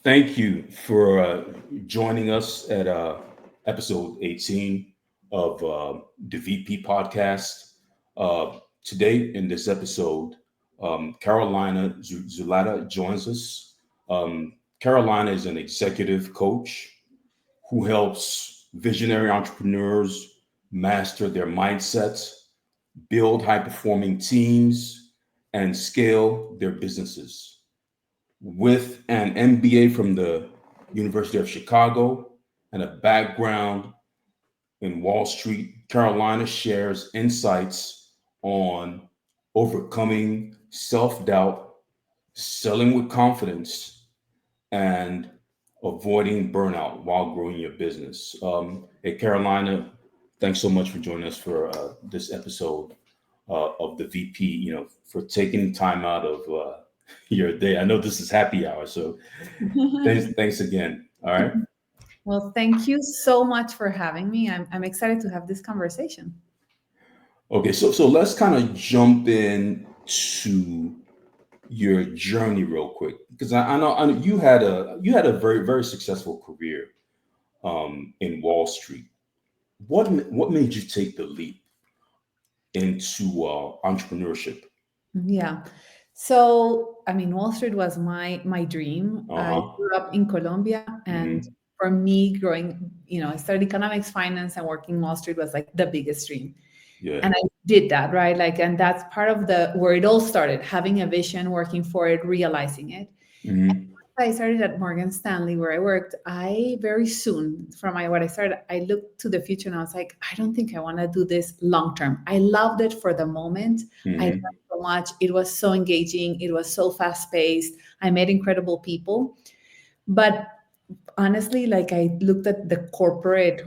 Thank you for joining us at episode 18 of the VP podcast. Uh, Today, in this episode, Carolina Zuleta joins us. Carolina is an executive coach who helps visionary entrepreneurs master their mindsets, build high performing teams, and scale their businesses. With an MBA from the University of Chicago and a background in Wall Street, Carolina shares insights on overcoming self doubt, selling with confidence, and avoiding burnout while growing your business. Hey, Carolina, thanks so much for joining us for this episode of the VP. For taking time out of your day. I know this is happy hour, so thanks again. All right. Well, thank you so much for having me. I'm excited to have this conversation. Okay, so let's kind of jump in to your journey real quick because I know you had a very successful career in Wall Street. What made you take the leap into entrepreneurship? Yeah. So, I mean, Wall Street was my dream. Uh I huh. grew up in Colombia, and Hmm. for me, I studied economics, finance, and working Wall Street was like the biggest dream. Yeah. And I did that, right? Like, and that's part of the where it all started, having a vision, working for it, realizing it. Hmm. I started at Morgan Stanley where I worked. I very soon from what I started, I looked to the future and I was like, I don't think I want to do this long term. I loved it for the moment. I learned Hmm. so much. It was so engaging. It was so fast paced. I met incredible people. But honestly, like I looked at the corporate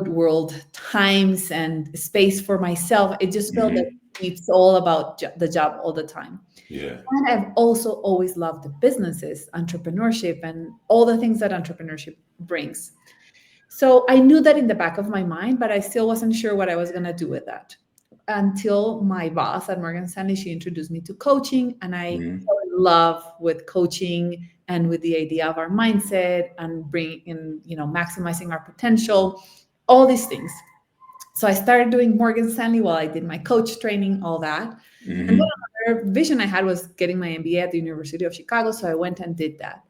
world times and space for myself. It just felt like Hmm. it's all about the job all the time. Yeah. And I've also always loved the businesses, entrepreneurship, and all the things that entrepreneurship brings. So I knew that in the back of my mind, but I still wasn't sure what I was going to do with that until my boss at Morgan Stanley, she introduced me to coaching, and I Hmm. fell in love with coaching and with the idea of our mindset and bringing in, maximizing our potential, all these things. So I started doing Morgan Stanley while I did my coach training, all that. And then Hmm. another vision I had was getting my MBA at the University of Chicago. So I went and did that.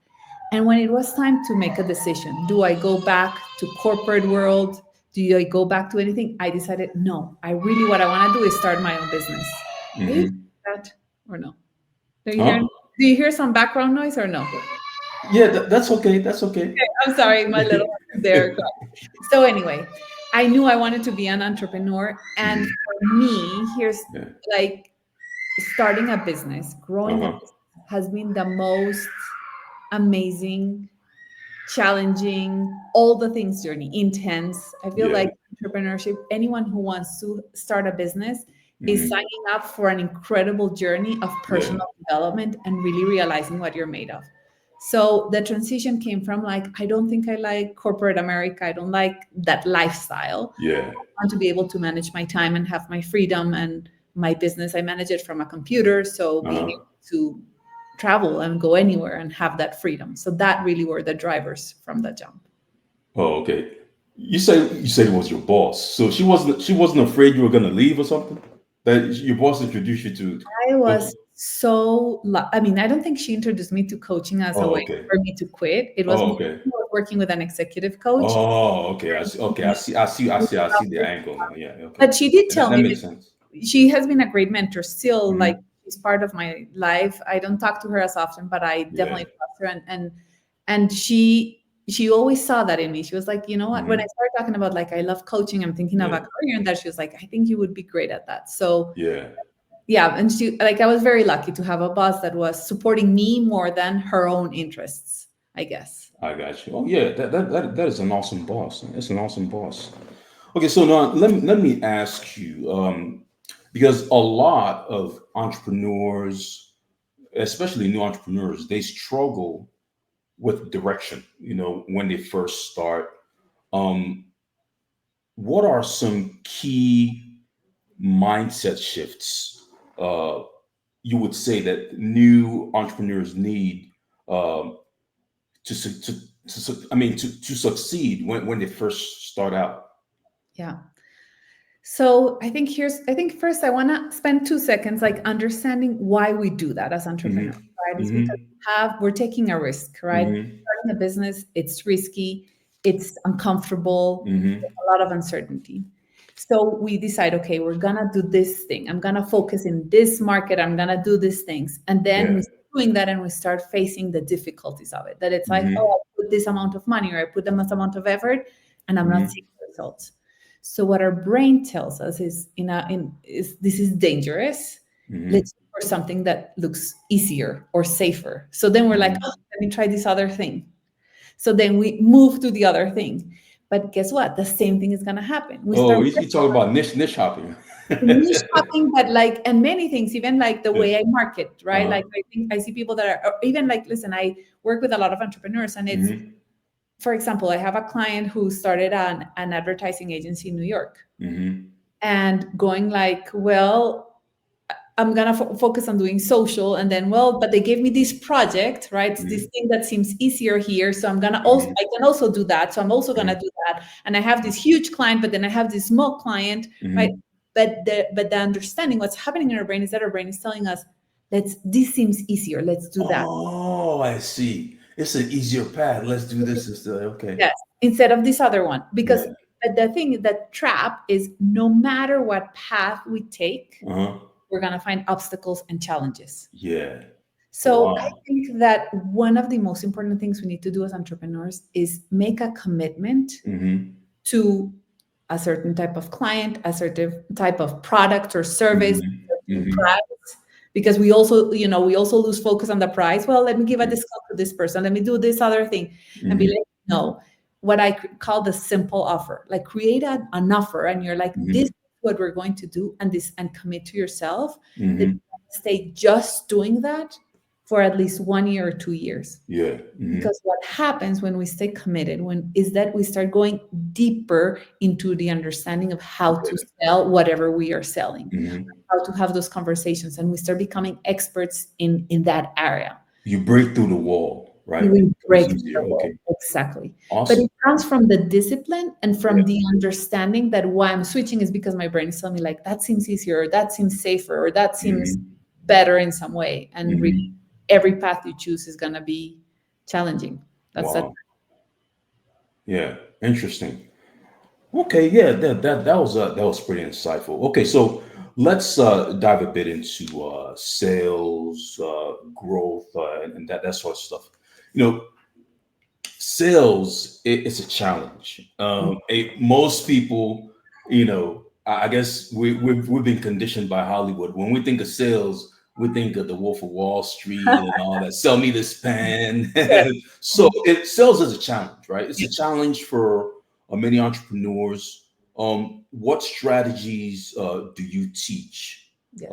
And when it was time to make a decision, do I go back to corporate world? Do I go back to anything? I decided, no, I really, what I want to do is start my own business. Are you Hmm. that or no? Do you hear, Huh? do you hear some background noise or no? Yeah, that's okay. That's okay. Okay, I'm sorry, my little one is there. So anyway, I knew I wanted to be an entrepreneur. And Hmm. for me, here's Yeah. like starting a business, Uh growing a huh. business has been the most amazing, challenging, all the things journey, intense. I feel Yeah. like entrepreneurship, anyone who wants to start a business is Hmm. signing up for an incredible journey of Yeah. personal development and really realizing what you're made of. So the transition came from like, I don't think I like corporate America. I don't like that lifestyle. Yeah. I want to be able to manage my time and have my freedom and my business. I manage it from a computer. So Uh being huh. able to travel and go anywhere and have that freedom. So that really were the drivers from the jump. Oh, okay. You said it was your boss, so she wasn't afraid you were gonna leave or something. That your boss introduced you to I coaching. was I mean, I don't think she introduced me to coaching as a Oh, way okay. for me to quit. It was Oh, more okay. working with an executive coach. Oh, okay. I see. Okay, I see the angle now. Yeah. Okay. But she did That, tell that me makes that sense. she has been a great mentor still, like Hmm. she's part of my life. I don't talk to her as often, but I Yeah. definitely trust her. And she always saw that in me. She was like, you know what, when I Hmm. started talking about like I love coaching, I'm thinking of Yeah. a career in that, she was like, I think you would be great at that. So Yeah. yeah, and she like I was very lucky to have a boss that was supporting me more than her own interests, I guess. I got you. Oh, yeah. That is an awesome boss. That's an awesome boss. Okay, so now let me ask you, because a lot of entrepreneurs, especially new entrepreneurs, they struggle with direction. When they first start. Um, what are some key mindset shifts uh, you would say that new entrepreneurs need? Um, I mean, to succeed when they first start out. Yeah. So I think first I want to spend 2 seconds like understanding why we do that as entrepreneurs, Mm-hmm. right? It's because Mm-hmm. we're taking a risk, right? Mm-hmm. Starting a business, it's risky, it's uncomfortable, Mm-hmm. there's a lot of uncertainty. So we decide, okay, we're gonna do this thing. I'm gonna focus in this market. I'm gonna do these things, and then we Yeah. start doing that, and we start facing the difficulties of it. That it's like, oh, Mm-hmm. I put this amount of money, or I put this amount of effort, and I'm not Mm-hmm. seeing results. So what our brain tells us is is this is dangerous. Mm-hmm. Let's look for something that looks easier or safer. So then we're like, Mm-hmm. oh, let me try this other thing. So then we move to the other thing. But guess what? The same thing is gonna happen. We Oh, start you talk about niche hopping. niche shopping, but like, and many things, even like the Yeah. way I market, right? Uh-huh. Like I think I see people that are, or even like, listen, I work with a lot of entrepreneurs, and it's, Mm-hmm. for example, I have a client who started an advertising agency in New York, Mm-hmm. and going like, well, I'm gonna focus on doing social, and then, well, but they gave me this project, right? It's this Mm-hmm. thing that seems easier here, so I'm gonna also, Mm-hmm. I can also do that, so I'm also gonna do that, and I have this huge client, but then I have this small client, right? Mm-hmm. But the understanding what's happening in our brain is that our brain is telling us, let's, this seems easier, let's do that. Oh, I see. It's an easier path. Let's do this instead. Okay. Yes, instead of this other one, because Yeah. the thing, that trap is, no matter what path we take, Uh-huh. we're gonna find obstacles and challenges. Yeah. So I Wow. think that one of the most important things we need to do as entrepreneurs is make a commitment Mm-hmm. to a certain type of client, a certain type of product or service, Mm-hmm. certain Mm-hmm. price, because we also, we also lose focus on the price. Well, let me give a discount to this person. Let me do this other thing, and be Mm-hmm. like, no, what I call the simple offer. Like create an offer, and you're like, this is Mm-hmm. what we're going to do, and this, and commit to yourself that Mm-hmm. you stay just doing that for at least 1 year or 2 years. Yeah. Mm-hmm. Because what happens when we stay committed, when is that we start going deeper into the understanding of how to Yeah. sell whatever we are selling, Mm-hmm. how to have those conversations, and we start becoming experts in that area. You break through the wall, right? It We becomes break easier. the wall. Okay. Exactly. But Awesome. it comes from the discipline and Yeah. from the understanding that why I'm switching is because my brain is telling me like, that seems easier, or that seems safer, or that seems Mm-hmm. better in some way. And really, Mm-hmm. every path you choose is gonna be challenging. That's that. Wow. Yeah. Interesting. Okay, yeah, that was pretty insightful. Okay, so let's dive a bit into sales, growth, and that sort of stuff. You know, sales it's a challenge. Most people, I guess we've been conditioned by Hollywood. When we think of sales, we think of the Wolf of Wall Street and all that. Sell me this pen. Yeah. So sales is a challenge, right? It's Yeah. a challenge for many entrepreneurs. What strategies do you teach Yes.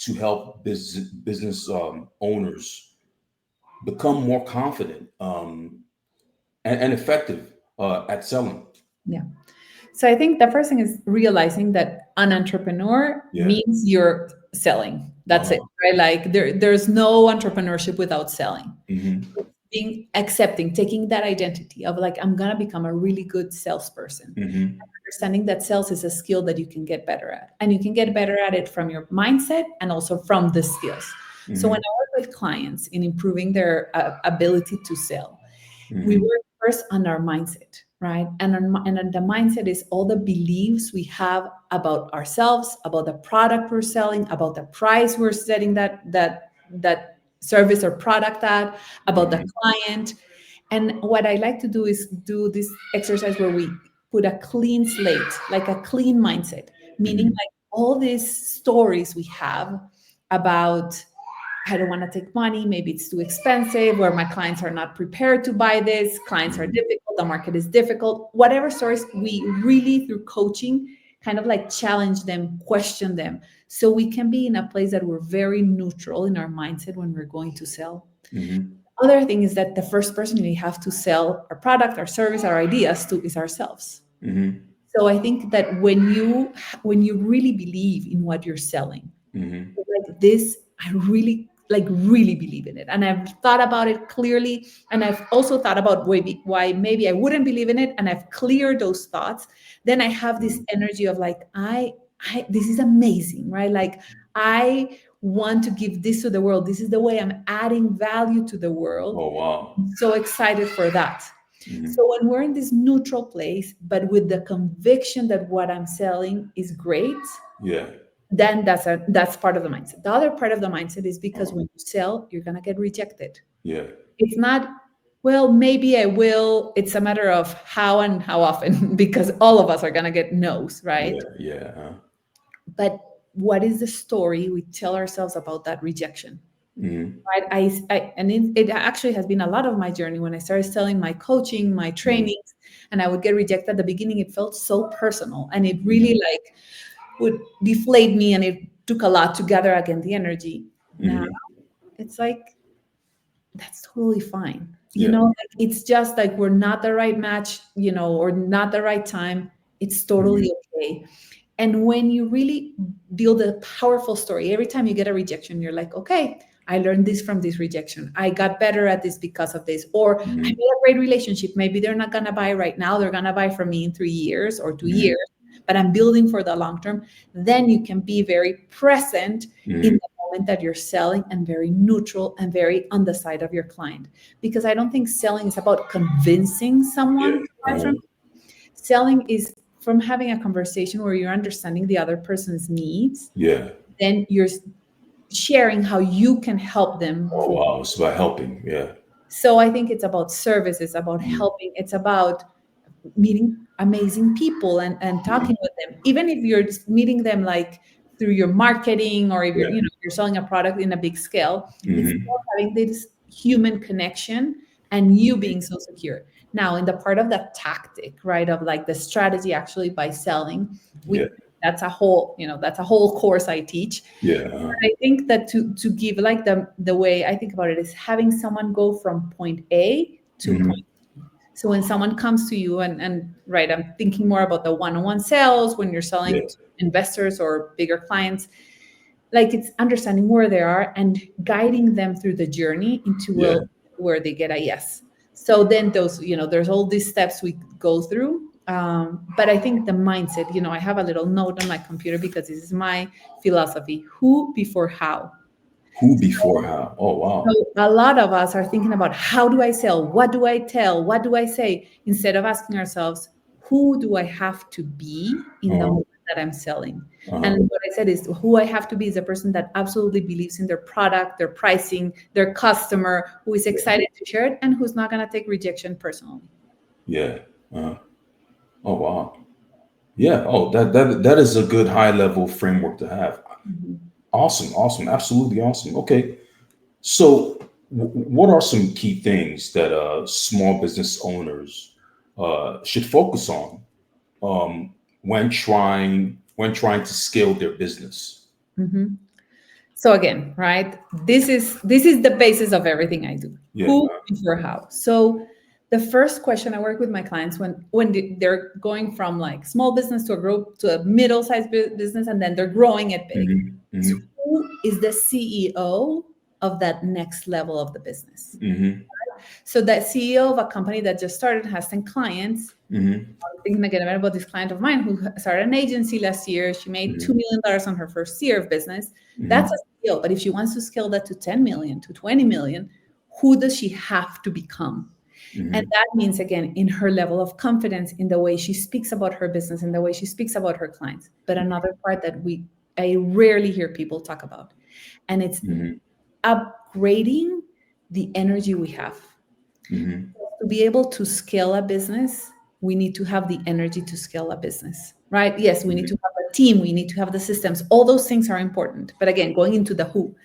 to help business owners become more confident? And effective at selling. Yeah. So I think the first thing is realizing that an entrepreneur Yeah. means you're selling. That's it, Uh-huh. right? Like there's no entrepreneurship without selling. Mm-hmm. Being accepting, taking that identity of like, I'm gonna become a really good salesperson. Mm-hmm. Understanding that sales is a skill that you can get better at. And you can get better at it from your mindset and also from the skills. So when Mm-hmm. I work with clients in improving their ability to sell, we Mm-hmm. work first on our mindset, right? And the mindset is all the beliefs we have about ourselves, about the product we're selling, about the price we're setting that service or product at, about the Mm-hmm. client. And what I like to do is do this exercise where we put a clean slate, like a clean mindset, meaning Mm-hmm. like all these stories we have about, I don't want to take money. Maybe it's too expensive, or my clients are not prepared to buy this. Clients are Mm-hmm. difficult. The market is difficult. Whatever stories, we really, through coaching, kind of like challenge them, question them. So we can be in a place that we're very neutral in our mindset when we're going to sell. Mm-hmm. Other thing is that the first person we have to sell our product, our service, our ideas to is ourselves. Mm-hmm. So I think that when you really believe in what you're selling, Mm-hmm. like this, I really like really believe in it. And I've thought about it clearly. And I've also thought about why maybe I wouldn't believe in it. And I've cleared those thoughts. Then I have this energy of like, this is amazing, right? Like I want to give this to the world. This is the way I'm adding value to the world. Oh, wow. I'm so excited for that. Mhm. So when we're in this neutral place, but with the conviction that what I'm selling is great, Yeah. then that's part of the mindset. The other part of the mindset is because when you sell, you're gonna get rejected. Yeah. It's not, well, maybe I will. It's a matter of how and how often, because all of us are gonna get no's, right? Yeah. Yeah. But what is the story we tell ourselves about that rejection? Mhm. Right? And it actually has been a lot of my journey. When I started selling my coaching, my trainings, and I would get rejected at the beginning, it felt so personal, and it really like would deflate me, and it took a lot to gather again the energy. Now Mhm. it's like, that's totally fine. Yeah. Like it's just like we're not the right match, or not the right time. It's totally okay. And when you really build a powerful story, every time you get a rejection, you're like, okay, I learned this from this rejection. I got better at this because of this. Or I made Mhm. a great relationship. Maybe they're not going to buy right now. They're going to buy from me in 3 years or 2 years, Mhm. but I'm building for the long term. Then you can be very present in Mhm. the moment that you're selling, and very neutral and very on the side of your client. Because I don't think selling is about convincing Yeah. someone to buy from you. Selling is from having a conversation where you're understanding the other person's needs, Yeah. then you're sharing how you can help them Oh, fulfill. wow. It's about helping. Yeah. So I think it's about service, it's about Mhm. helping, it's about meeting amazing people and Mhm. talking with them. Even if you're just meeting them like through your marketing, or if you're, Yeah. you're selling a product in a big scale, it's Mhm. still having this human connection and you being so secure. Now, in the part of the tactic, right, of like the strategy actually by selling, Yeah. we that's a whole course I teach. Yeah. I think that to give like the way I think about it is having someone go from point A to Mhm. point. So when someone comes to you, and right, I'm thinking more about the one-on-one sales when you're Yeah. selling to investors or bigger clients, like it's understanding where they are and guiding them through the journey into Yeah. where they get a yes. So then those, there's all these steps we go through. But I think the mindset, I have a little note on my computer because this is my philosophy: who before how. Who before how? Oh, So wow. a lot of us are thinking about, how do I sell? What do I tell? What do I say? Instead of asking ourselves, who do I have to be in the Uh-huh. moment that I'm selling? Uh-huh. And what I said is, who I have to be is a person that absolutely believes in their product, their pricing, their customer, who is excited to share it, and who's not going to take rejection personally. Yeah. Uh-huh. Oh, wow. Yeah. Oh, that is a good high level framework to have. Mhm. Awesome. Awesome. Absolutely awesome. Okay. So, what are some key things that small business owners should focus on when trying to scale their business? Mhm. So again, right? This is the basis of everything I do. Yeah. Who before how. So the first question I work with my clients when they're going from like small business to a group to a middle-sized business, and then they're growing it big, Hmm. is Hmm. who is the CEO of that next level of the business. Hmm. So that CEO of a company that just started has 10 clients. Hmm. I'm thinking again about this client of mine who started an agency last year. She made $2 million on her first year of business. That's a Hmm. skill. But if she wants to scale that to 10 million, to 20 million, who does she have to become? And Hmm. that means, again, in her level of confidence, in the way she speaks about her business, in the way she speaks about her clients. But another part that I rarely hear people talk about, and it's Hmm. upgrading the energy we have. Hmm. To be able to scale a business, we need to have the energy to scale a business, right? Yes, we need to have a team, we need to have the systems. All those things are important. But again, going into the who,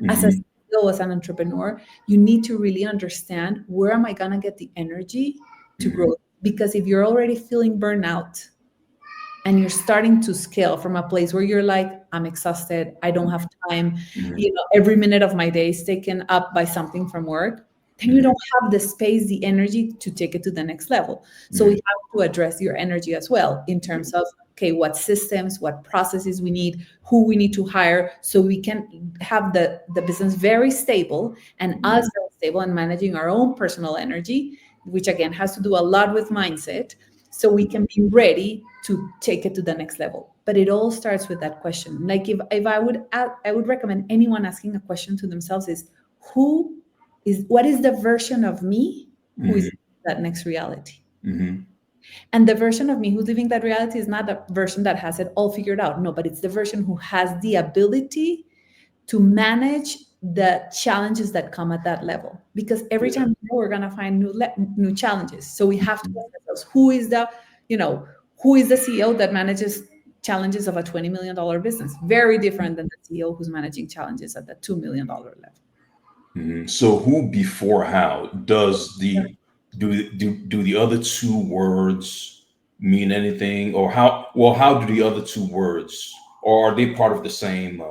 as a Hmm. CEO, as an entrepreneur, you need to really understand, where am I going to get the energy to Hmm. grow? Because if you're already feeling burnout and you're starting to scale from a place where you're like, I'm exhausted, I don't have time, Hmm. every minute of my day is taken up by something from work, then you don't have the space, the energy to take it to the next level. So we Mhm. have to address your energy as well in terms of, okay, what systems, what processes we need, who we need to hire, so we can have the business very stable and us Mhm. very stable and managing our own personal energy, which again has to do a lot with mindset, so we can be ready to take it to the next level. But it all starts with that question. Like if I would recommend anyone asking a question to themselves is, who what is the version of me who is Mhm. that next reality? Mhm. And the version of me who's living that reality is not the version that has it all figured out. No, but it's the version who has the ability to manage the challenges that come at that level. Because every Yeah. time we're going to find new challenges. So we have to Mhm. ask ourselves, you know, who is the CEO that manages challenges of a $20 million business? Very different than the CEO who's managing challenges at the $2 million level. Mhm. So who before how does the do the other two words mean anything, or how do the other two words, or are they part of the same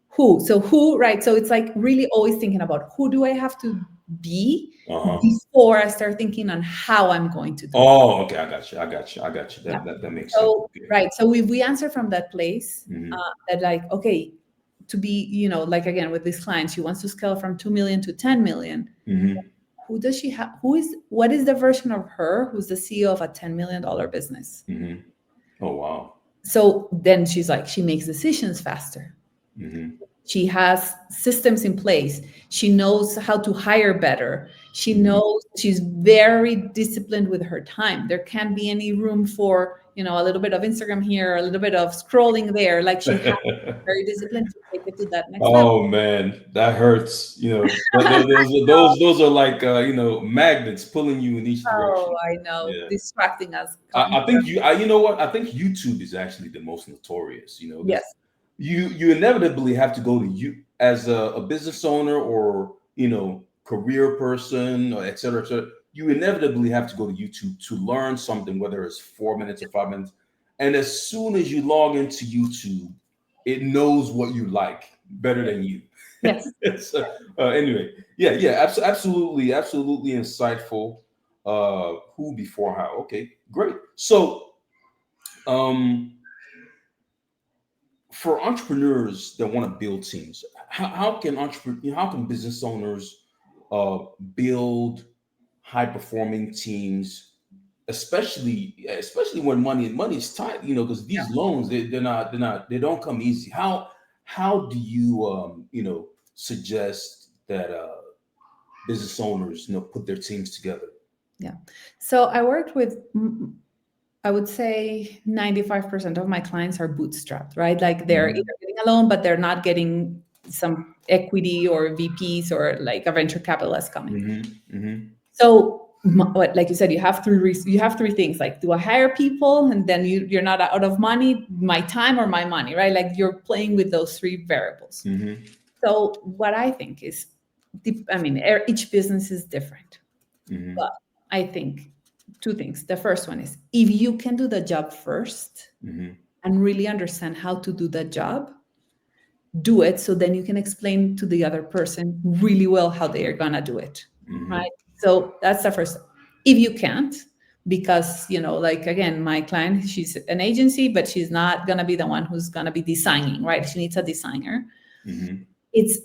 Who, right? So it's like really always thinking about who do I have to be uh-huh. before I start thinking on how I'm going to do that. Oh, okay, I got you. I got you. I got you. Yeah. That makes sense. So, Okay. right. So if we answer from that place, Mm-hmm. that like, okay, to be, like again, with this client, she wants to scale from 2 million to 10 million. Mm-hmm. Who does she have? What is the version of her who's the CEO of a $10 million business? Mm-hmm. Oh wow. So then she's like, she makes decisions faster. Mm-hmm. She has systems in place. She knows how to hire better. She Mm-hmm. knows she's very disciplined with her time. There can't be any room for, a little bit of Instagram here, a little bit of scrolling there. Like she has very disciplined to take it to that next level. Oh man, that hurts. Those are like magnets pulling you in each Oh, direction. I know, Yeah. distracting us. I think you know what? I think YouTube is actually the most notorious, because Yes, you inevitably have to go to you as a business owner, or career person, or et cetera, et cetera. You inevitably have to go to YouTube to learn something, whether it's 4 minutes or 5 minutes. And as soon as you log into YouTube, it knows what you like better than you. yes. Anyway, yeah, yeah, absolutely, absolutely insightful. Who before how? Okay, great. So, um, for entrepreneurs that want to build teams, how can business owners uh, build high performing teams, especially when money is tight, because these loans, they don't come easy. How do you suggest that business owners put their teams together? Yeah. So I worked with, I would say 95% of my clients are bootstrapped, right? Like they're Hmm. either getting a loan, but they're not getting some equity or VPs or like a venture capitalist coming. Hmm. Hmm. So, like you said, you have three things. Like, do I hire people, and then you're not out of money, my time or my money, right? Like you're playing with those three variables. Hmm. So, what I think is, I mean, each business is different, Hmm. but I think two things. The first one is if you can do the job first Hmm. and really understand how to do the job, do it so then you can explain to the other person really well how they are gonna do it, Hmm. right? So that's the first. If you can't, because like again, my client, she's an agency, but she's not gonna be the one who's gonna be designing, right? She needs a designer. Hmm. It's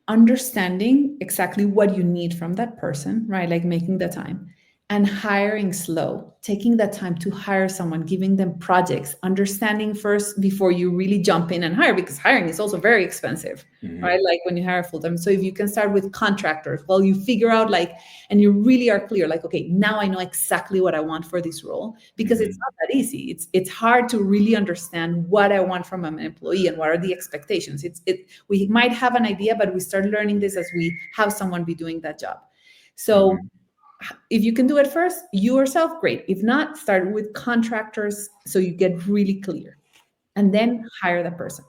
understanding exactly what you need from that person, right? Like making the time and hiring slow, taking the time to hire someone, giving them projects, understanding first before you really jump in and hire, because hiring is also very expensive, Hmm. right? Like when you hire full time. So if you can start with contractors, well, you figure out like, and you really are clear, like, okay, now I know exactly what I want for this role, because it's Hmm. not that easy. It's hard to really understand what I want from an employee and what are the expectations. We might have an idea, but we start learning this as we have someone be doing that job. So Hmm. if you can do it first, you yourself, great. If not, start with contractors so you get really clear, and then hire the person.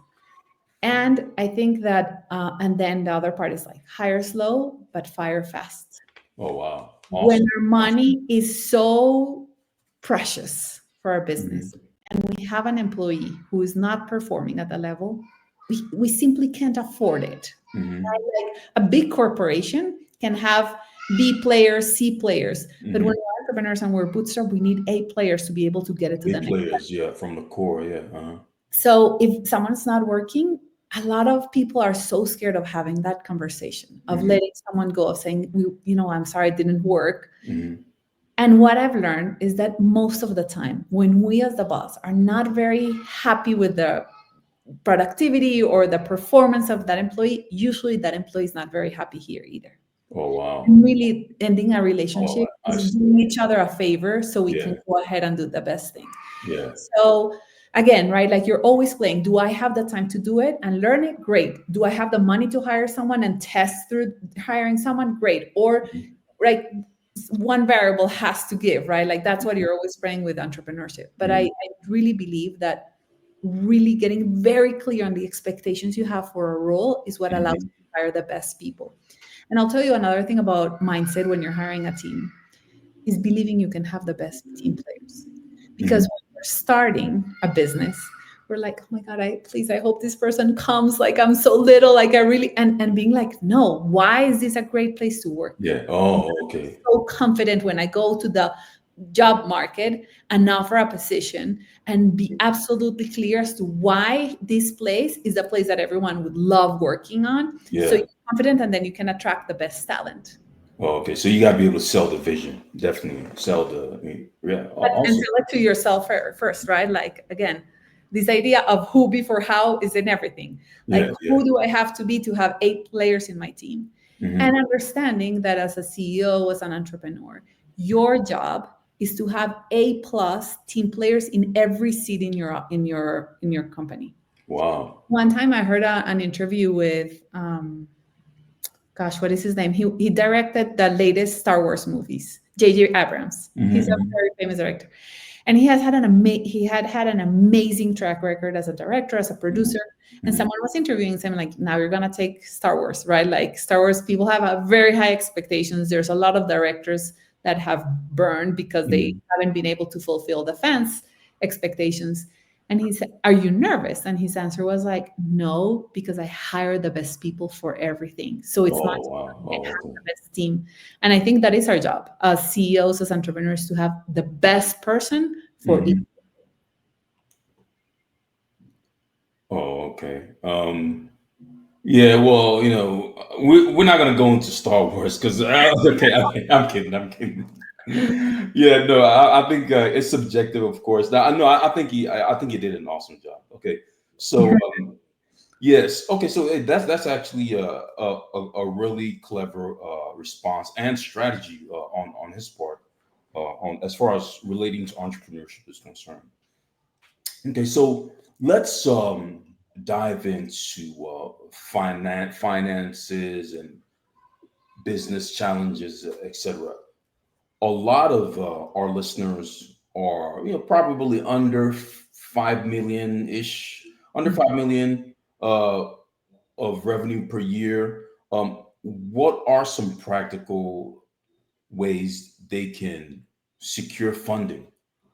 And I think that, and then the other part is like hire slow, but fire fast. Oh wow, When awesome, our awesome. money is so precious for our Hmm. business, and we have an employee who is not performing at the level, we simply can't afford it. Mm-hmm. Like a big corporation can have B players, C players, but Mm-hmm. when we're entrepreneurs and we're bootstrap, we need A players to be able to get it to the Big next. players, yeah, from the core, yeah. Uh-huh. So if someone's not working, a lot of people are so scared of having that conversation, of Mm-hmm. letting someone go, of saying, I'm sorry, it didn't work. Mm-hmm. And what I've learned is that most of the time, when we as the boss are not very happy with the productivity or the performance of that employee, usually that employee is not very happy here either. Oh wow. And really ending a Oh, relationship I is see. doing each other a favor so we can Yeah, go ahead and do the best thing. yeah. So again, right, like you're always playing, do I have the time to do it and learn it? Great. Do I have the money to hire someone and test through hiring someone? Great. Or Mm-hmm. right, one variable has to give, right? Like that's what you're always praying with entrepreneurship. But I really believe that really getting very clear on the expectations you have for a role is what allows Mm-hmm. you to hire the best people. And I'll tell you another thing about mindset when you're hiring a team is believing you can have the best team players. Because Mm-hmm. when we're starting a business, we're like, oh my God, I hope this person comes. Like I'm so little, like I really and being like, no, why is this a great place to work? Yeah. Oh, okay. So confident when I go to the job market and offer a position and be absolutely clear as to why this place is a place that everyone would love working on. So Yeah. you're confident and then you can attract the best talent. Oh, okay. So you gotta be able to sell the vision. Definitely sell the. I mean, yeah. And Awesome. tell it to yourself first, right? Like again, this idea of who before how is in everything. Like Yeah. Yeah. who do I have to be to have 8 players in my team? Mm-hmm. And understanding that as a CEO, as an entrepreneur, your job is to have A plus team players in every seat in your company. Wow. One time I heard an interview with gosh, what is his name? He directed the latest Star Wars movies. J.J. Abrams. He's a Mm-hmm. very famous director, and he has had he had an amazing track record as a director, as a Mm-hmm. producer. And Mm-hmm. someone was interviewing him like, now you're gonna take Star Wars, right? Like Star Wars, people have a very high expectations. There's a lot of directors that have burned because they Mm-hmm. haven't been able to fulfill the fans' expectations. And he said, are you nervous? And his answer was like, no, because I hire the best people for everything. So it's not Oh wow. I Oh have okay. the best team. And I think that is our job as CEOs, as entrepreneurs, to have the best person for each. Mm-hmm. Oh okay. Yeah. Well, we're not gonna go into Star Wars because okay. I'm kidding. I'm kidding. Yeah. No. I think it's subjective, of course. Now, I know. I think he did an awesome job. Okay. So yes. Okay. So that's actually a really clever response and strategy on his part on as far as relating to entrepreneurship is concerned. Okay. So let's dive into finances and business challenges, etc. A lot of our listeners are probably under 5 million ish, under 5 million. Of revenue per year. What are some practical ways they can secure funding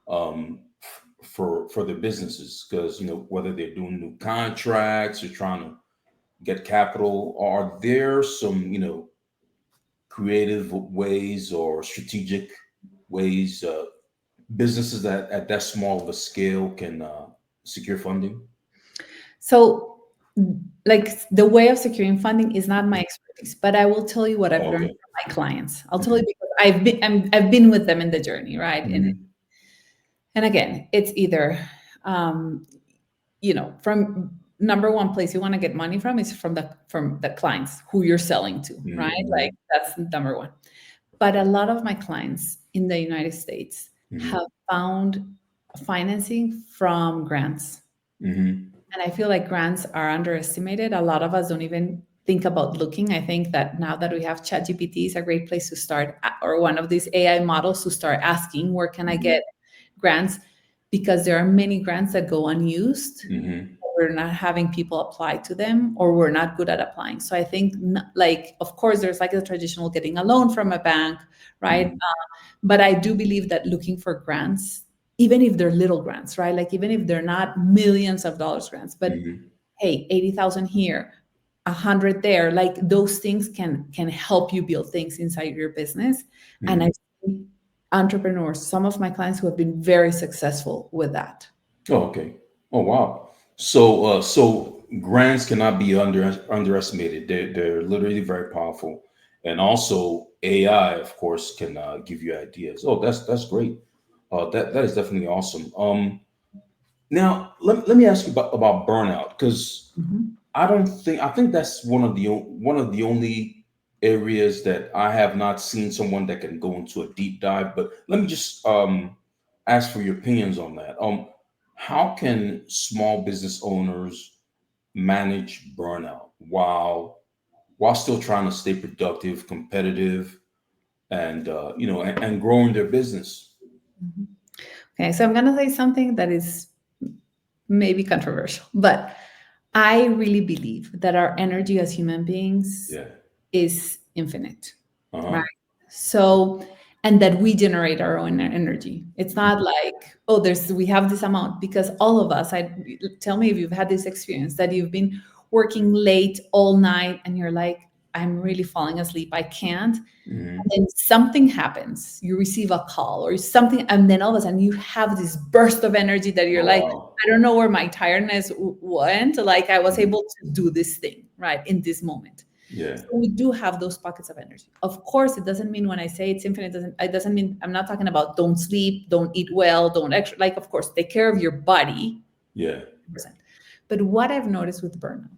for their businesses? Because whether they're doing new contracts or trying to get capital, are there some creative ways or strategic ways businesses that at that small of a scale can secure funding? So, like the way of securing funding is not my expertise, but I will tell you what I've Oh, learned okay. from my clients. I'll tell you Hmm. because I've been with them in the journey, right? Hmm. And again, it's either um, from number one place you want to get money from is from the clients who you're selling to, right? Like Hmm. that's number one. But a lot of my clients in the United States Hmm. have found financing from grants. Hmm. And I feel like grants are underestimated. A lot of us don't even think about looking. I think that now that we have ChatGPT is a great place to start, or one of these AI models to start asking, where can I Hmm. get grants? Because there are many grants that go unused. Hmm. We're not having people apply to them, or we're not good at applying. So I think, like, of course, there's like the traditional getting a loan from a bank, right? Hmm. But I do believe that looking for grants, even if they're little grants, right? Like even if they're not millions of dollars grants, but Hmm. hey, 80,000 here, 100 there, like those things can help you build things inside your business. And I Mhm. see entrepreneurs, some of my clients who have been very successful with that. Oh, okay. Oh, wow. So grants cannot be underestimated. They're literally very powerful, and also AI, of course, can give you ideas. Oh, that's great. That is definitely awesome. Now let me ask you about burnout, because Mhm. I think that's one of the only areas that I have not seen someone that can go into a deep dive. But let me just ask for your opinions on that. How can small business owners manage burnout while still trying to stay productive, competitive, and and growing their business? Mhm. Okay, so I'm going to say something that is maybe controversial, but I really believe that our energy as human beings Yeah. is infinite, Uh right? huh. So, and that we generate our own energy. It's not like, oh, we have this amount, because all of us, tell me if you've had this experience that you've been working late all night and you're like, I'm really falling asleep. I can't. Hmm. And then something happens, you receive a call or something, and then all of a sudden you have this burst of energy that you're Oh like, wow. I don't know where my tiredness went. Like I was Mhm. able to do this thing right in this moment. Yeah. So we do have those pockets of energy. Of course, it doesn't mean when I say it's infinite, it doesn't mean I'm not talking about don't sleep, don't eat well, don't extra. Like, of course, take care of your body, Yeah. 100%. But what I've noticed with burnout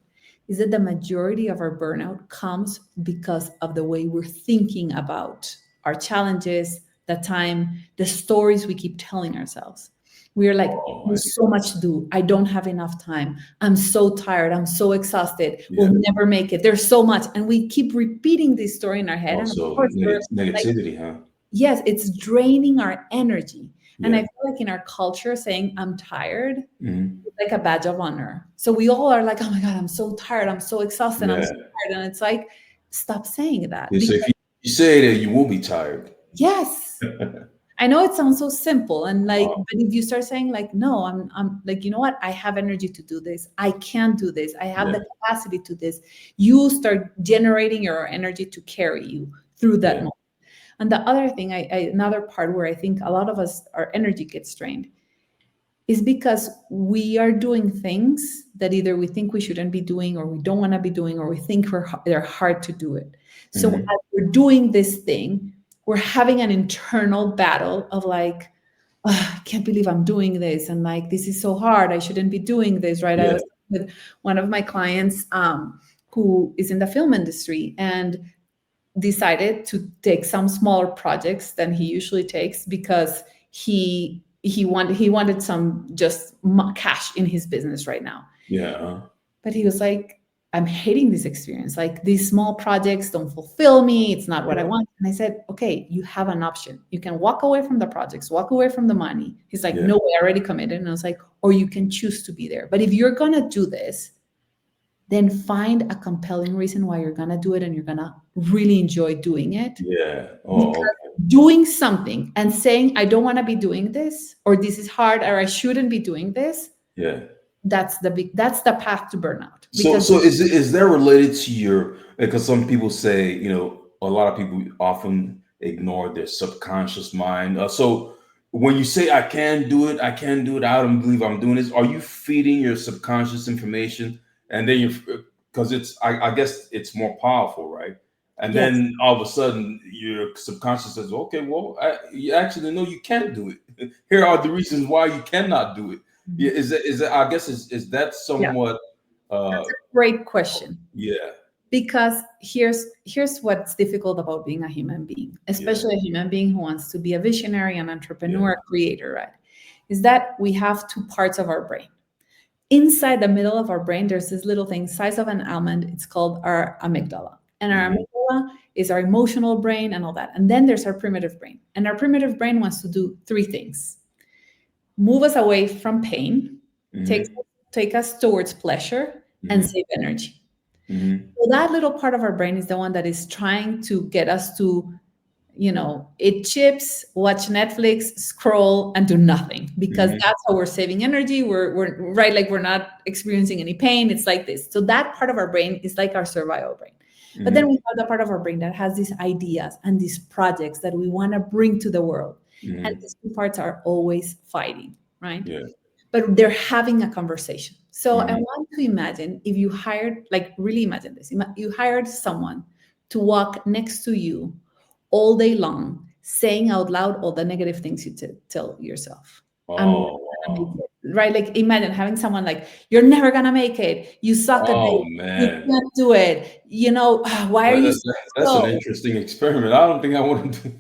is that the majority of our burnout comes because of the way we're thinking about our challenges, the time, the stories we keep telling ourselves. We're like, Oh, I see. there's so much to do. I don't have enough time. I'm so tired. I'm so exhausted. Yeah. We'll never make it. There's so much. And we keep repeating this story in our head. And of Also, course, we're like, negativity, huh? yes, it's draining our energy. And I Yeah. feel like in our culture, saying I'm tired Hmm. like a badge of honor. So we all are like, oh my God, I'm so tired. I'm so exhausted. I'm so Yeah. tired. And it's like, stop saying that. So if Because you say that, you will be tired. yes, I know it sounds so simple. And like, Wow. but if you start saying like, no, I'm like, you know what? I have energy to do this. I can do this. I have Yeah. the capacity to this. You start generating your energy to carry you through that Yeah. moment. And the other thing, another part where I think a lot of us, our energy gets strained is because we are doing things that either we think we shouldn't be doing or we don't want to be doing or we think they're hard to do it. So Hmm. as we're doing this thing, we're having an internal battle of like, "Ugh, I can't believe I'm doing this, and like this is so hard. I shouldn't be doing this, right?" I Yeah. was with one of my clients who is in the film industry and decided to take some smaller projects than he usually takes because he wanted some just cash in his business right now. Yeah. Huh? But he was like, I'm hating this experience. Like these small projects don't fulfill me. It's not what I Yeah. want. And I said, okay, you have an option. You can walk away from the projects, walk away from the money. He's like, Yeah. no way, I already committed. And I was like, or you can choose to be there. But if you're gonna do this, then find a compelling reason why you're gonna do it and you're gonna really enjoy doing it. Yeah. Oh, Because okay. doing something and saying, I don't want to be doing this, or this is hard, or I shouldn't be doing this, Yeah. that's the path to burnout. So, Because is that related to your? Because some people say, a lot of people often ignore their subconscious mind. So, when you say I can do it, I don't believe I'm doing this. Are you feeding your subconscious information, and then because I guess it's more powerful, right? And yes. then all of a sudden, your subconscious says, "Okay, well, you actually know you can't do it. Here are the reasons why you cannot do it." Yeah, Mhm. is that? I guess is that Yeah, somewhat? that's Uh, a great question. yeah, Because here's what's difficult about being a human being, yeah, especially a human being who wants to be a visionary, an yeah, entrepreneur, creator, right? Is that we have two parts of our brain. Inside the middle of our brain, there's this little thing, size of an almond. It's called our amygdala. And our hmm, amygdala is our emotional brain and all that. And then there's our primitive brain. And our primitive brain wants to do three things: move us away from pain, take, hmm, take us towards pleasure, and hmm, save energy. hmm, So that little part of our brain is the one that is trying to get us to eat chips, watch Netflix, scroll, and do nothing, because Hmm. that's how we're saving energy. We're right, like we're not experiencing any pain. It's like this. So that part of our brain is like our survival brain. But then Hmm. we have the part of our brain that has these ideas and these projects that we want to bring to the world. And Hmm. these two parts are always fighting, right? Yeah. But they're having a conversation. So I Hmm. want to imagine if you hired, like really imagine this. You hired someone to walk next to you all day long, saying out loud all the negative things you tell yourself. I'm never Oh, gonna make wow. it. Right? Like imagine having someone like, you're never gonna make it. You suck at this. Oh, You man. can't do it. Why are you That's an so? interesting experiment. I don't think I want to do.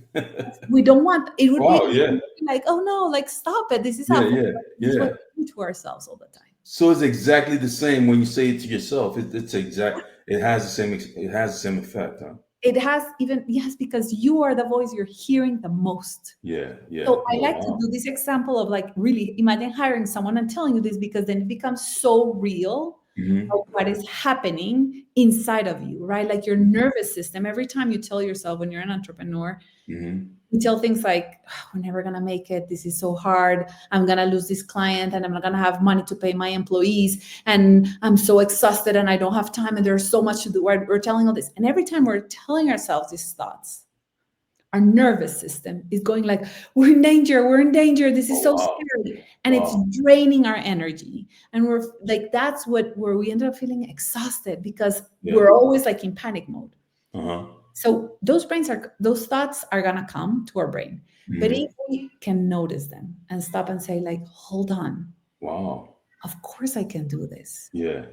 We don't want it would be Wow. Yeah. like, oh no, like stop it. This is Yeah. awful. Yeah. This is what Yeah. we do to ourselves all the time. So it's exactly the same when you say it to yourself. It's exact. It has the same. It has the same effect, huh? It has even, yes, because you are the voice you're hearing the most. Yeah. Yeah. So I Oh, like to wow. do this example of like really imagine hiring someone and telling you this, because then it becomes so real of Hmm. what is happening inside of you, right? Like your nervous system, every time you tell yourself when you're an entrepreneur, Hmm. you tell things like, "Oh, we're never gonna make it. This is so hard. I'm gonna lose this client and I'm not gonna have money to pay my employees. And I'm so exhausted and I don't have time and there's so much to do." We're telling all this. And every time we're telling ourselves these thoughts, our nervous system is going like, we're in danger, this is Oh, so wow. scary, and it's Wow. draining our energy, and we're like, that's what where we end up feeling exhausted, because Yeah. we're always like in panic mode. Uh-huh. So those thoughts are going to come to our brain, but if Hmm. we can notice them and stop and say like, hold on, Wow. of course I can do this. Yeah.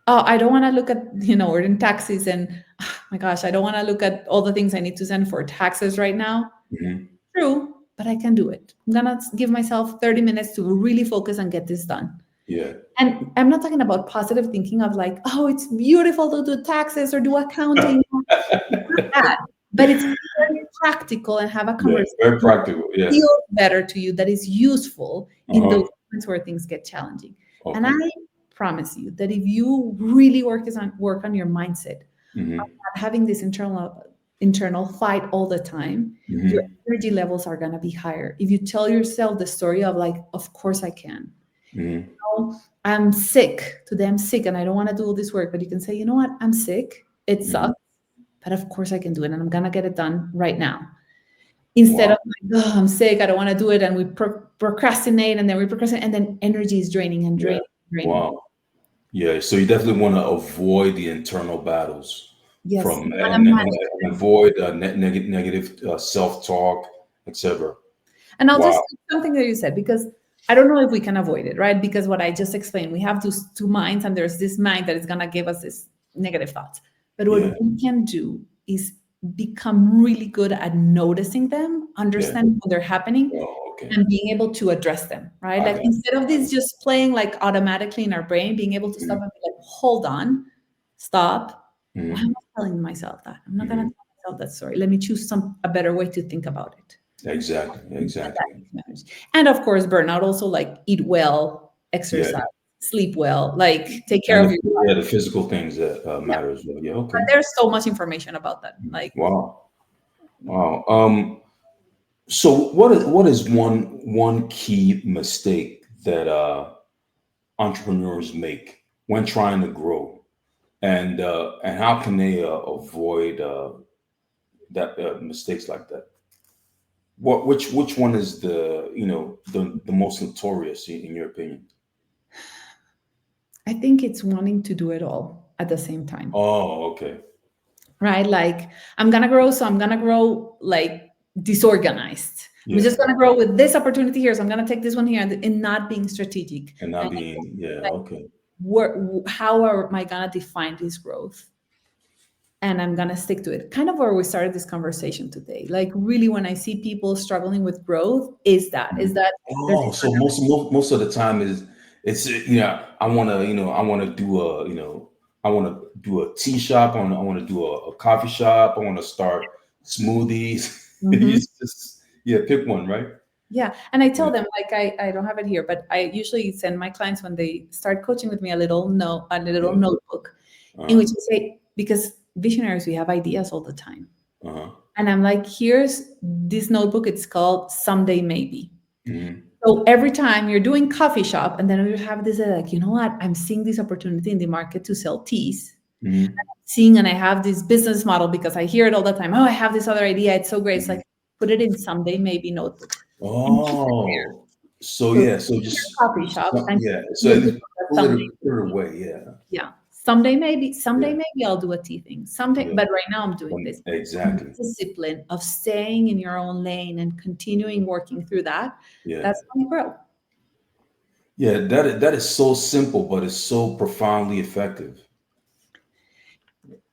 Oh, I don't want to look at, we're in taxes and oh my gosh, I don't want to look at all the things I need to send for taxes right now. Hmm. True, but I can do it. I'm gonna give myself 30 minutes to really focus and get this done. Yeah. And I'm not talking about positive thinking of like, oh, it's beautiful to do taxes or do accounting. It's not that, but it's very practical and have a Yeah. conversation Very that practical. Yeah. feels better to you, that is useful in those Uh-huh. moments where things get challenging. And I Okay. promise you that if you really work on your mindset, Hmm. not having this internal fight all the time, your Hmm. energy levels are going to be higher. If you tell yourself the story of like, of course I can. Hmm. Oh, I'm sick. Today I'm sick and I don't want to do all this work. But you can say, you know what? I'm sick. It Hmm. sucks. But of course I can do it. And I'm going to get it done right now. Instead Wow. of like, oh, I'm sick. I don't want to do it. And we procrastinate and then we procrastinate. And then energy is draining and Yeah. draining and draining. Wow. Yeah. So you definitely want to avoid the internal battles Yes. from You want to manage and them. avoid negative self-talk, etc. And I'll just Wow. say something that you said, because I don't know if we can avoid it, right? Because what I just explained, we have those two minds, and there's this mind that is going to give us this negative thoughts. But what Yeah. we can do is become really good at noticing them, Yeah. understanding when they're happening, Oh, okay. and being able to address them, right? I Like got it. instead of I this just playing like automatically in our brain, being able to stop got and be like, hold on, stop. it. Why am I telling myself that? I'm not going to Hmm. tell myself that story. Let me choose a better way to think about it. Exactly. Exactly. Matters. And of course, burnout also like eat well, Yeah. exercise, sleep well, like take care And of your body. yeah, the physical things that Yeah. matter as well. Yeah. But Okay. there's so much information about that. Like, Wow. Wow. So what is one key mistake that entrepreneurs make when trying to grow, and how can they avoid that mistakes like that? Which one is the most notorious in your opinion? I think it's wanting to do it all at the same time, Oh, okay. right? Like, I'm gonna grow, so I'm gonna grow like disorganized. I'm Yeah, just gonna grow with this opportunity here, so I'm gonna take this one here, and not being strategic. and And not being yeah. like, Okay. how am I gonna define this growth? And I'm gonna stick to it. Kind of where we started this conversation today. Like really, when I see people struggling with growth, is Mhm. that they're Oh, so most of the time is it's I want to I want to do I want to do a tea shop. I want to do a coffee shop. I want to start smoothies. Mhm. It's just yeah, pick one, right? Yeah. And I tell Yeah. them, like I don't have it here, but I usually send my clients when they start coaching with me a little Yeah. notebook in Uh-huh. which I say, because visionaries, we have ideas all the time. Uh-huh. And I'm like, here's this notebook. It's called Someday Maybe. Mm-hmm. So every time you're doing coffee shop, and then you have this like, you know what? I'm seeing this opportunity in the market to sell teas. Mm-hmm. Seeing and I have this business model because I hear it all the time. Oh, I have this other idea. It's so great. It's Mm-hmm. like put it in Someday Maybe notebook and keep it there. Oh, so So yeah, so your just coffee shop and yeah, so at you'll least become a Someday put it Maybe. away. Yeah, Yeah. Someday yeah, maybe I'll do a tea thing. Someday, yeah. but right now I'm doing this. And Exactly. the discipline of staying in your own lane and continuing working through that, Yeah, that's how you grow. yeah. That is so simple, but it's so profoundly effective.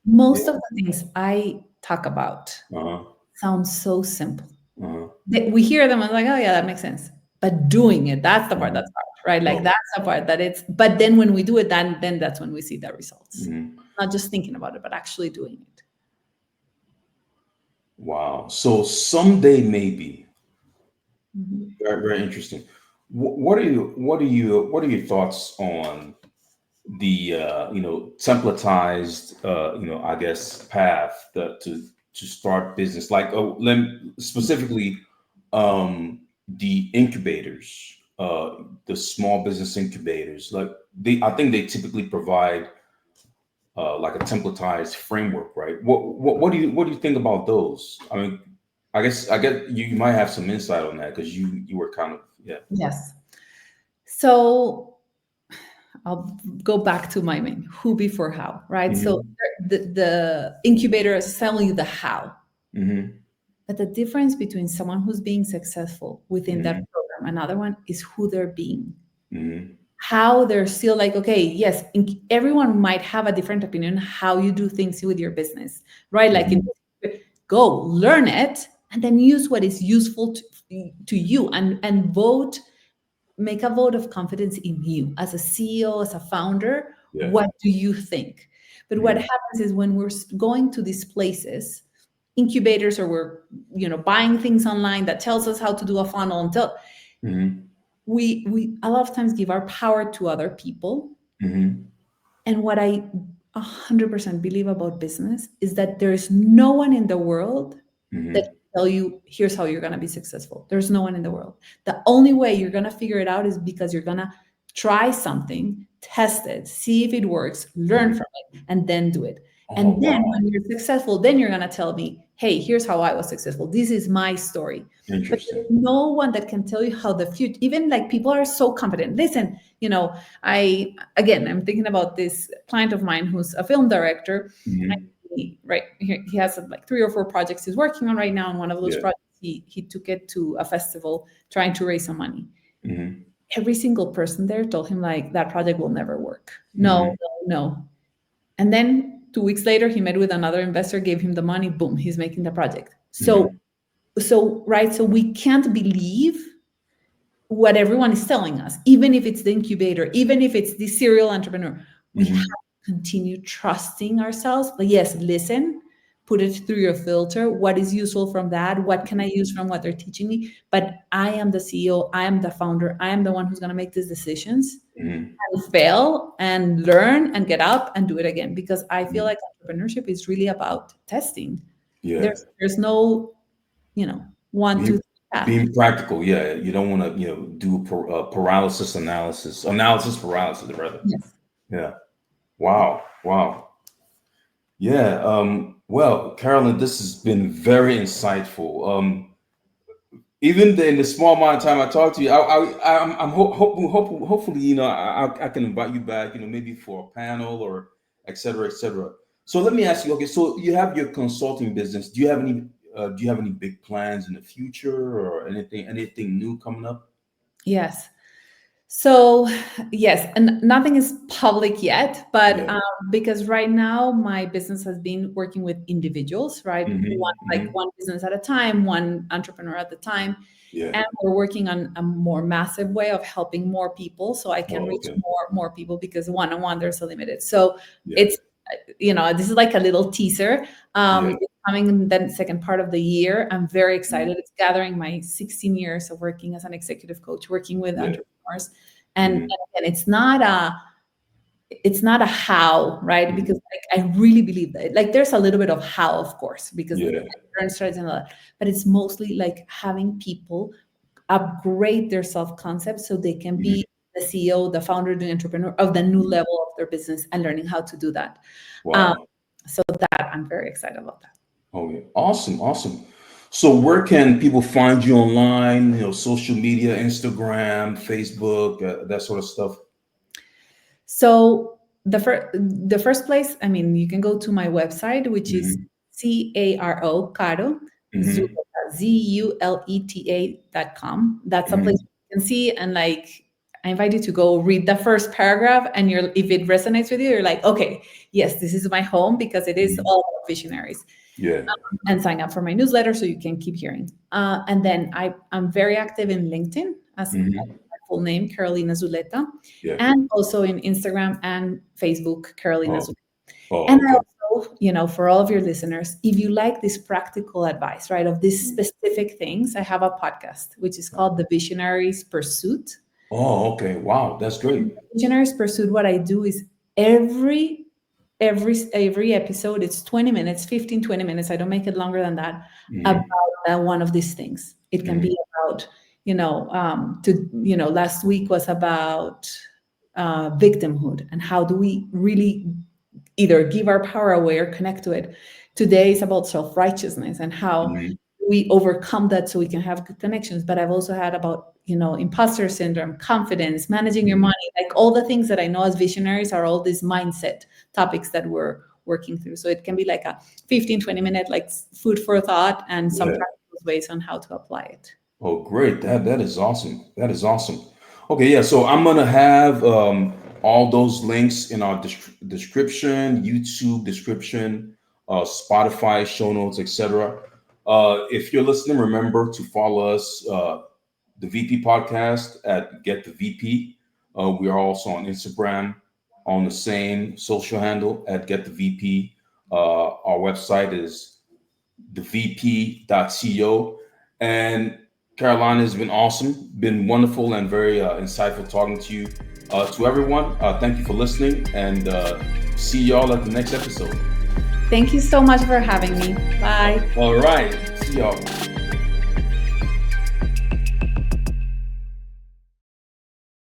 Most of Yeah. the things I talk about Uh-huh. sound so simple. Uh-huh. We hear them and like, oh yeah, that makes sense. But doing it, that's the part Uh-huh. that's hard, right? Like Oh. that's the part that it's. But then when we do it, then that's when we see the results. Mhm. Not just thinking about it, but actually doing it. Wow. So someday maybe. Mhm. Very, very interesting. What are your thoughts on the templatized I guess path to start business, like specifically the incubators, the small business incubators, like they I think they typically provide like a templatized framework, right? What do you think about those? I mean, I get you might have some insight on that because you were kind of yeah. Yes. So I'll go back to my main who before how, right? So Hmm. the incubator is telling you the how. Hmm. But the difference between someone who's being successful within that Hmm. program, another one is who they're being. Hmm. How they're still like, okay, yes, everyone might have a different opinion how you do things with your business, right? Like, Hmm. go learn it and then use what is useful to you and vote, make a vote of confidence in you as a CEO, as a founder. Yeah. What do you think? But what Hmm. happens is when we're going to these places, incubators, or we're buying things online that tells us how to do a funnel until Hmm. we a lot of times give our power to other people. Hmm. And what I 100% believe about business is that there is no one in the world that Hmm. can tell you, here's how you're going to be successful. There's no one in the world. The only way you're going to figure it out is because you're going to try something, test it, see if it works, learn Hmm. from it, and then do it. Oh And then wow, when you're successful, then you're going to tell me, hey, here's how I was successful. This is my story. But there's interesting. no one that can tell you how the future, even like people are so confident. Listen, I'm thinking about this client of mine who's a film director. Hmm. Right, he has like 3 or 4 projects he's working on right now, and one of those Yeah. projects he took it to a festival trying to raise some money. Hmm. Every single person there told him like that project will never work. No, Hmm. no, no. And then 2 weeks later, he met with another investor, gave him the money. Boom, he's making the project. So Hmm. right, so we can't believe what everyone is telling us, even if it's the incubator, even if it's the serial entrepreneur. We have Hmm. to continue trusting ourselves. But yes, listen, put it through your filter. What is useful from that? What can I use from what they're teaching me? But I am the CEO, I am the founder, I am the one who's going to make these decisions Hmm. and fail and learn and get up and do it again. Because I feel Hmm. like entrepreneurship is really about testing. Yeah. There's no, one, two, Being three path. being practical. Yeah. You don't want to do paralysis analysis paralysis rather. Yes. Yeah. Wow. Wow. Yeah. Well, Carolyn, this has been very insightful. Even in the small amount of time I talked to you, hopefully, I can invite you back, maybe for a panel or et cetera, et cetera. So let me ask you, okay, so you have your consulting business. Do you have any big plans in the future or anything new coming up? Yes. So, yes, and nothing is public yet, but Yeah. because right now my business has been working with individuals, right? One, Hmm. like Hmm. one business at a time, one entrepreneur at a time. Yeah. And we're working on a more massive way of helping more people so I can Oh, reach okay. more people, because one-on-one there's a limited. So Yeah. it's this is like a little teaser. Yeah. It's coming in the second part of the year. I'm very Mhm. excited. It's gathering my 16 years of working as an executive coach, working with Yeah. entrepreneurs. And Hmm. again, it's not it's not a how, right? Because like I really believe that like there's a little bit of how, of course, because the Yeah. current strategy and all that, but it's mostly like having people upgrade their self-concept so they can Mhm. be the CEO, the founder, the entrepreneur of the new level of their business and learning how to do that. Um, Wow. so that I'm very excited about that. Oh, yeah. Awesome. Awesome. So where can people find you online? Social media, Instagram, Facebook, that sort of stuff. So the first place, I mean, you can go to my website, which is Hmm. Caro Hmm. Zuleta.com. That's a place Hmm. you can see, and like I invite you to go read the first paragraph, and if it resonates with you, you're like, okay, yes, this is my home because it is Hmm. all about visionaries. Yeah. And sign up for my newsletter so you can keep hearing. And then I'm very active in LinkedIn as Hmm. my full name, Carolina Zuleta, Yeah. and also in Instagram and Facebook, Carolina Oh. Zuleta. And Oh. I Okay. also, for all of your listeners, if you like this practical advice, right, of these specific things, I have a podcast which is called The Visionaries Pursuit. Oh. Okay. Wow. That's great. Visionaries Pursuit, what I do is every episode, it's 20 minutes, 15, 20 minutes. I don't make it longer than that, about Hmm. one of these things. It can Hmm. be about, last week was about victimhood and how do we really either give our power away or connect to it. Today is about self-righteousness and how Hmm. we overcome that so we can have good connections. But I've also had about, imposter syndrome, confidence, managing your Hmm. money, like all the things that I know as visionaries are all these mindset topics that we're working through. So it can be like a 15, 20 minute like food for thought and some Yeah. practical ways on how to apply it. Oh, great. That is awesome. That is awesome. Okay, yeah. So I'm gonna have all those links in our description, YouTube description, Spotify show notes, etc. If you're listening, remember to follow us, the VP podcast at Get the VP. We are also on Instagram on the same social handle at Get the VP. Our website is thevp.co. And Carolina has been awesome, been wonderful, and very insightful talking to you. To everyone, thank you for listening, and see y'all at the next episode. Thank you so much for having me. Bye. All right, see y'all.